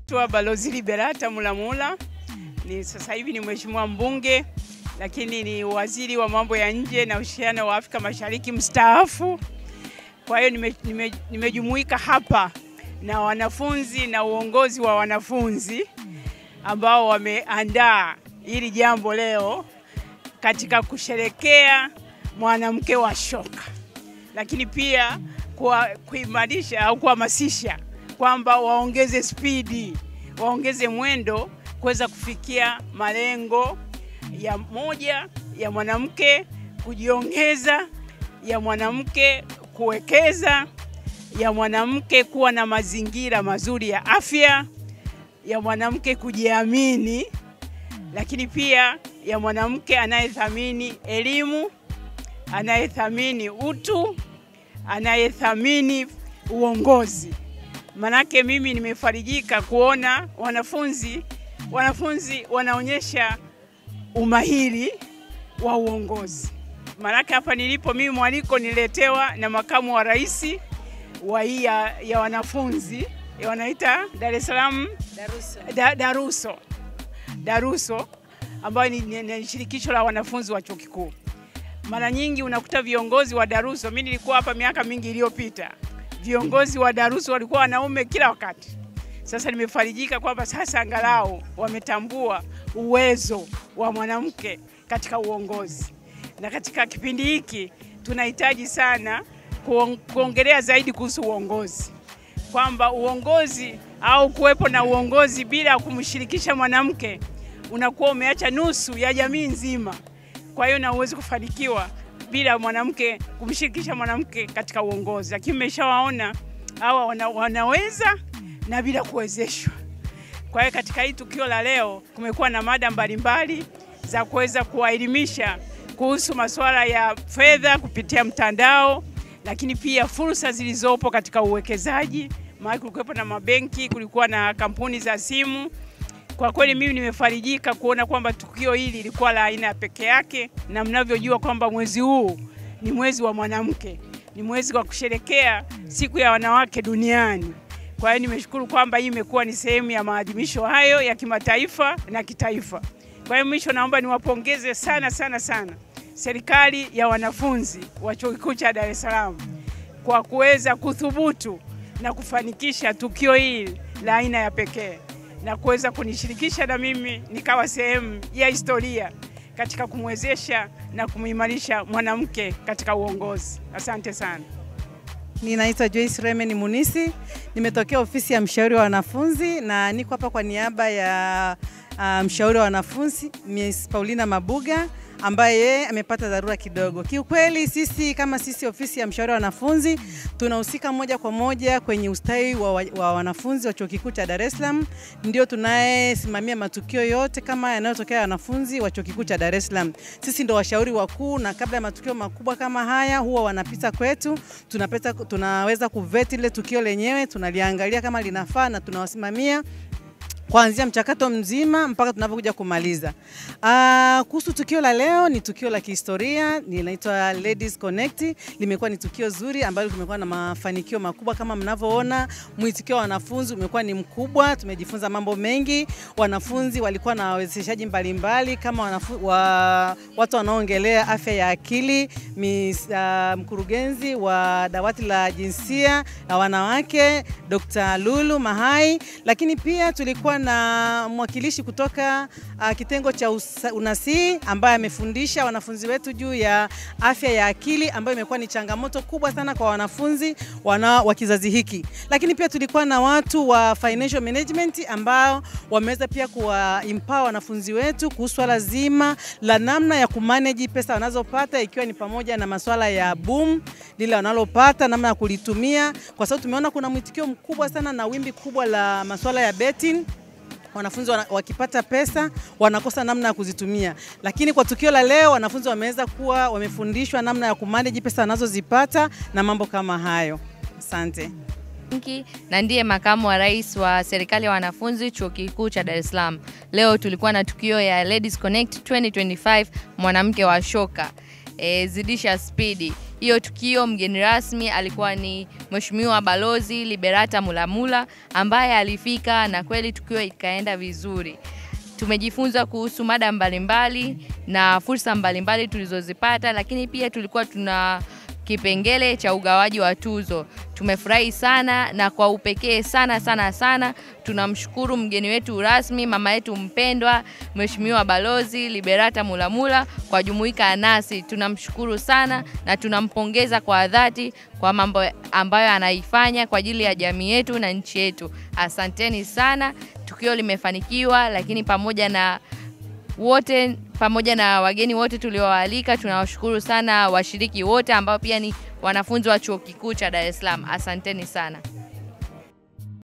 Balozi Liberata Mulamula, ni sasa hivi ni mheshimiwa mbunge, lakini ni waziri wa mambo ya nje na ushirikiano wa Afrika Mashariki mstaafu. Kwa hiyo nimejumuika hapa na wanafunzi na uongozi wa wanafunzi ambao wameandaa hili jambo leo katika kusherekea mwanamke wa shoka, lakini pia kuimarisha au kuhamasisha kwamba waongeze spidi, waongeze mwendo kuweza kufikia malengo ya moja ya mwanamke kujiongeza, ya mwanamke kuwekeza, ya mwanamke kuwa na mazingira mazuri ya afya, ya mwanamke kujiamini, lakini pia ya mwanamke anayethamini elimu, anayethamini utu, anayethamini uongozi. Manake mimi nimefarijika kuona wanafunzi wanaonyesha umahiri wa uongozi. Manake hapa nilipo mimi mwaliko niletewa na makamu wa rais wa hii ya wanafunzi, wanaita Dar es Salaam Daruso, ambayo ni shirikisho la wanafunzi wa chuo kikuu. Mara nyingi unakuta viongozi wa Daruso, mimi nilikuwa hapa miaka mingi iliyopita, viongozi wa Daruso walikuwa wanaume kila wakati. Sasa nimefarijika kwamba sasa angalau wametambua uwezo wa mwanamke katika uongozi. Na katika kipindi hiki tunahitaji sana kuongelea zaidi kuhusu uongozi. Kwamba uongozi au kuwepo na uongozi bila kumshirikisha mwanamke unakuwa umeacha nusu ya jamii nzima. Kwa hiyo na uwezo kufanikiwa bila mwanamke kumshirikisha mwanamke katika uongozi. Lakini mmeshawaona hawa wanaweza na bila kuwezeshwa. Kwa hiyo katika hii tukio la leo kumekuwa na mada mbalimbali za kuweza kuwaelimisha kuhusu masuala ya fedha kupitia mtandao, lakini pia fursa zilizopo katika uwekezaji. Maana kulikuwa na mabenki, kulikuwa na kampuni za simu. Kwa kweli mimi nimefarijika kuona kwamba tukio hili lilikuwa la aina pekee yake, na mnavyojua kwamba mwezi huu ni mwezi wa mwanamke, ni mwezi wa kusherekea siku ya wanawake duniani. Kwa hiyo nimeshukuru kwamba hii imekuwa ni sehemu ya maadhimisho hayo ya kimataifa na kitaifa. Kwa hiyo mwisho naomba niwapongeze sana serikali ya wanafunzi wa Chuo Kikuu cha Dar es Salaam kwa kuweza kuthubutu na kufanikisha tukio hili la aina ya pekee, na kuweza kunishirikisha na mimi nikawa sehemu ya historia katika kumwezesha na kumuimarisha mwanamke katika uongozi. Asante sana. Ninaitwa Joyce Remen Munisi, nimetokea ofisi ya mshauri wa wanafunzi na niko hapa kwa niaba ya mshauri wa wanafunzi Ms. Paulina Mabuga, ambaye yeye amepata dharura kidogo. Kiukweli sisi ofisi ya mshauri wa wanafunzi tunahusika moja kwa moja kwenye ustawi wa wanafunzi wa Chuo Kikuu cha Dar es Salaam. Ndio tunayesimamia matukio yote kama yanayotokea wanafunzi wa Chuo Kikuu cha Dar es Salaam. Sisi ndio washauri wakuu, na kabla ya matukio makubwa kama haya huwa wanapita kwetu. Tunaweza kuveti ile tukio lenyewe, tunaliangalia kama linafaa na tunawasimamia kuanzia mchakato mzima mpaka tunapokuja kumaliza. Kuhusu tukio la leo, ni tukio la kihistoria, linaitwa Ladies Connect. Limekuwa ni tukio zuri ambalo limekuwa na mafanikio makubwa kama mnavyoona. Mwitikio wa wanafunzi umekuwa ni mkubwa, tumejifunza mambo mengi. Wanafunzi walikuwa na wawezeshaji mbalimbali kama watu wanaoongelea afya ya akili, mkurugenzi wa dawati la jinsia na wanawake Dr. Lulu Mahai, lakini pia tulikuwa na mwakilishi kutoka kitengo cha unasihi ambaye amefundisha wanafunzi wetu juu ya afya ya akili, ambayo imekuwa ni changamoto kubwa sana kwa wanafunzi wa kizazi hiki. Lakini pia tulikuwa na watu wa financial management ambao wameweza pia empower wanafunzi wetu kuhusu swala zima la namna ya kumanage pesa wanazopata, ikiwa ni pamoja na masuala ya boom lile wanalopata, namna ya kulitumia, kwa sababu tumeona kuna mwitikio mkubwa sana na wimbi kubwa la masuala ya betting. Wanafunzi wakipata pesa wanakosa namna ya kuzitumia. Lakini kwa tukio la leo wanafunzi wameweza kuwa wamefundishwa namna ya kumanage pesa wanazozipata na mambo kama hayo. Asante. Na ndiye makamu wa rais wa serikali ya wanafunzi Chuo Kikuu cha Dar es Salaam. Leo tulikuwa na tukio ya Ladies Connect 2025 mwanamke wa shoka. Zidisha spidi. hiyo tukio mgeni rasmi alikuwa ni Mheshimiwa Balozi Liberata Mulamula ambaye alifika na kweli tukio ikaenda vizuri. Tumejifunza kuhusu mada mbalimbali na fursa mbalimbali tulizozipata, lakini pia tulikuwa tuna kipengele cha ugawaji wa tuzo. Tumefurahi sana na kwa upekee sana tunamshukuru mgeni wetu rasmi, mama yetu mpendwa, Mheshimiwa Balozi Liberata Mulamula kwa jumuika nasi. Tunamshukuru sana na tunampongeza kwa dhati kwa mambo ambayo anaifanya kwa ajili ya jamii yetu na nchi yetu. Asanteni sana. Tukio limefanikiwa, lakini pamoja na wageni wote tuliowaalika, tunawashukuru sana washiriki wote ambao pia ni wanafunzi wa Chuo Kikuu cha Dar es Salaam. Asanteni sana.